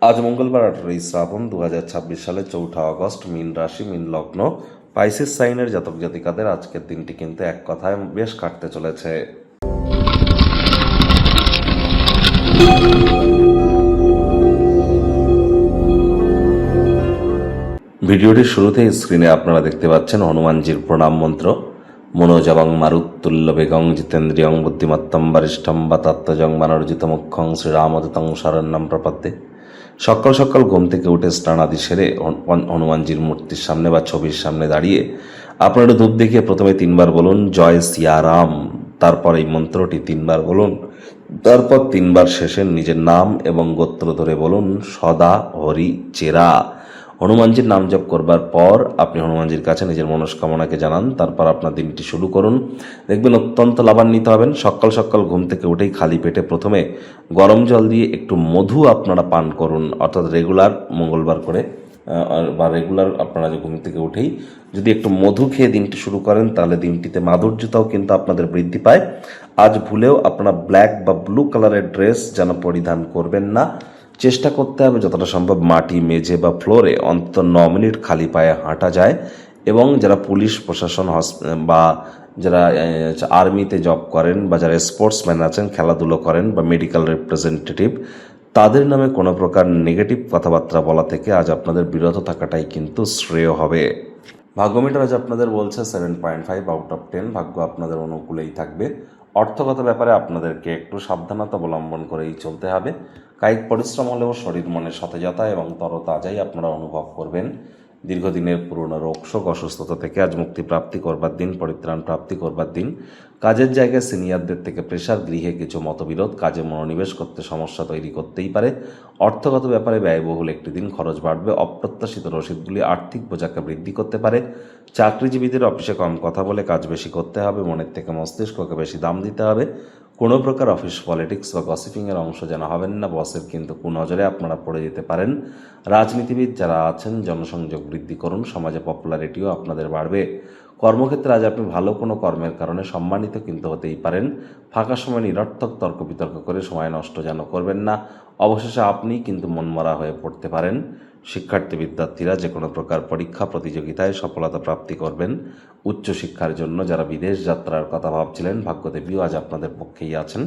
আজ মঙ্গলবার 18 শ্রাবণ 2026 সালে 4 আগস্ট। মীন রাশি, মীন লগ্ন, পাইসিস সাইনের জাতক জাতিকাদের আজকের দিনটি কিন্তু এক কথায় বেশ কাটতে চলেছে। ভিডিওটির শুরুতেই স্ক্রিনে আপনারা দেখতে পাচ্ছেন হনুমানজির প্রণাম মন্ত্র। মনোজবং মারুত্তুল্য বেগং জিতেন্দ্রিয়ং বুদ্ধিমত্তম বরিষ্ঠম বাতাত্মজং বানর্জিত মুখ্যং শ্রীরামদূতং শরণ্যম প্রপদ্যে। সকাল সকাল ঘুম থেকে উঠে স্নানাদি সেরে হনুমানজির মূর্তির সামনে বা ছবির সামনে দাঁড়িয়ে আপনারা ধূপ দেখিয়ে প্রথমে 3বার বলুন জয় সিয়ারাম। তারপর এই মন্ত্রটি 3বার বলুন। তারপর 3বার শেষে নিজের নাম এবং গোত্র ধরে বলুন সদা হরি চেরা। হনুমানজির নাম জপ করবার পর আপনি হনুমানজির কাছে নিজের মনস্কামনাকে জানান। তারপর আপনার দিনটি শুরু করুন, দেখবেন অত্যন্ত লাভান্বিত হবেন। সকাল সকাল ঘুম থেকে উঠেই খালি পেটে প্রথমে গরম জল দিয়ে একটু মধু আপনারা পান করুন, অর্থাৎ রেগুলার মঙ্গলবার করে বা রেগুলার আপনারা যে ঘুম থেকে উঠেই যদি একটু মধু খেয়ে দিনটি শুরু করেন তাহলে দিনটিতে মাধুর্যতাও কিন্তু আপনাদের বৃদ্ধি পায়। আজ ভুলেও আপনারা ব্ল্যাক বা ব্লু কালারের ড্রেস যেন পরিধান করবেন না। চেষ্টা করতে হবে যতটা সম্ভব মাটি, মেঝে বা ফ্লোরে অন্তত 9 মিনিট খালি পায়ে হাঁটা যায়। এবং যারা পুলিশ প্রশাসন বা যারা আর্মিতে জব করেন বা যারা স্পোর্টসম্যান আছেন, খেলাধুলো করেন বা মেডিকেল রিপ্রেজেন্টেটিভ, তাদের নামে কোনো প্রকার নেগেটিভ কথাবার্তা বলা থেকে আজ আপনাদের বিরত থাকাটাই কিন্তু শ্রেয় হবে। ভাগ্যমিটার আজ আপনাদের বলছে 7.5 আউট অফ 10। ভাগ্য আপনাদের অনুকূলেই থাকবে। অর্থগত ব্যাপারে আপনাদেরকে একটু সাবধানতা অবলম্বন করেই চলতে হবে। কায়িক পরিশ্রম হলেও শরীর মনে সতেজতা এবং তরতাজাই আপনারা অনুভব করবেন। দীর্ঘদিনের পুরনো রোগশোক অসুস্থতা থেকে আজ মুক্তি প্রাপ্তি করবার দিন, পরিত্রাণ প্রাপ্তি করবার দিন। কাজের জায়গায় সিনিয়রদের থেকে প্রেশার, গৃহে কিছু মতবিরোধ কাজে মনোনিবেশ করতে সমস্যা তৈরি করতেই পারে। অর্থগত ব্যাপারে ব্যয়বহুল একটি দিন, খরচ বাড়বে। অপ্রত্যাশিত রসিদগুলি আর্থিক বোঝাকে বৃদ্ধি করতে পারে। চাকরিজীবীদের অফিসে কম কথা বলে কাজ বেশি করতে হবে, মনের থেকে মস্তিষ্ককে বেশি দাম দিতে হবে। কোনো প্রকার অফিস পলিটিক্স বা গসিপিংয়ের অংশ যেন হবেন না। বসের কিন্তু কুনজরে আপনারা পড়ে যেতে পারেন। রাজনীতিবিদ যারা আছেন জনসংযোগ বৃদ্ধি করুন, সমাজে পপুলারিটিও আপনাদের বাড়বে। কর্মক্ষেত্রে আজ আপনি ভালো কোনো কর্মের কারণে সম্মানিত কিন্তু হতেই পারেন। ফাঁকা সময় নিরর্থক তর্ক বিতর্ক করে সময় নষ্ট যেন করবেন না। অবশেষে আপনি কিন্তু মনমরা হয়ে পড়তে পারেন। শিক্ষার্থী বিদ্যার্থীরা যে কোনো প্রকার পরীক্ষা প্রতিযোগিতায় সফলতা প্রাপ্তি করবেন। উচ্চশিক্ষার জন্য যারা বিদেশ যাত্রার কথা ভাবছিলেন, ভাগ্যদেবীও আজ আপনাদের পক্ষেই আছেন।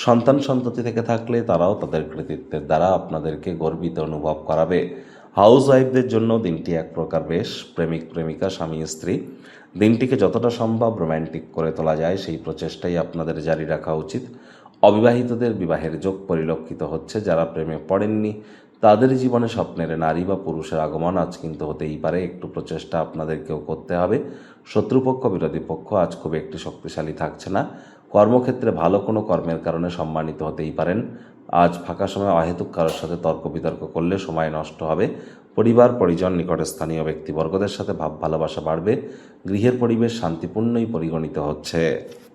সন্তান সন্ততি থেকে থাকলে তারাও তাদের কৃতিত্বের দ্বারা আপনাদেরকে গর্বিত অনুভব করাবে। হাউস ওয়াইফদের জন্য দিনটি এক প্রকার বেশ। প্রেমিক প্রেমিকা, স্বামী স্ত্রী, দিনটিকে যতটা সম্ভব রোম্যান্টিক করে তোলা যায় সেই প্রচেষ্টাই আপনাদের জারি রাখা উচিত। অবিবাহিতদের বিবাহের যোগ পরিলক্ষিত হচ্ছে। যারা প্রেমে পড়েননি তাদের জীবনে স্বপ্নের নারী বা পুরুষের আগমন আজ কিন্তু হতেই পারে। একটু প্রচেষ্টা আপনাদেরকেও করতে হবে। শত্রুপক্ষ, বিরোধী পক্ষ আজ খুব একটি শক্তিশালী থাকছে না। কর্মক্ষেত্রে ভালো কোনো কর্মের কারণে সম্মানিত হতেই পারেন। আজ ফাঁকা সময় অহেতুক কারোর সাথে তর্ক বিতর্ক করলে সময় নষ্ট হবে। পরিবার পরিজন, নিকটে স্থানীয় ব্যক্তিবর্গদের সাথে ভাব ভালোবাসা বাড়বে। গৃহের পরিবেশ শান্তিপূর্ণই পরিগণিত হচ্ছে।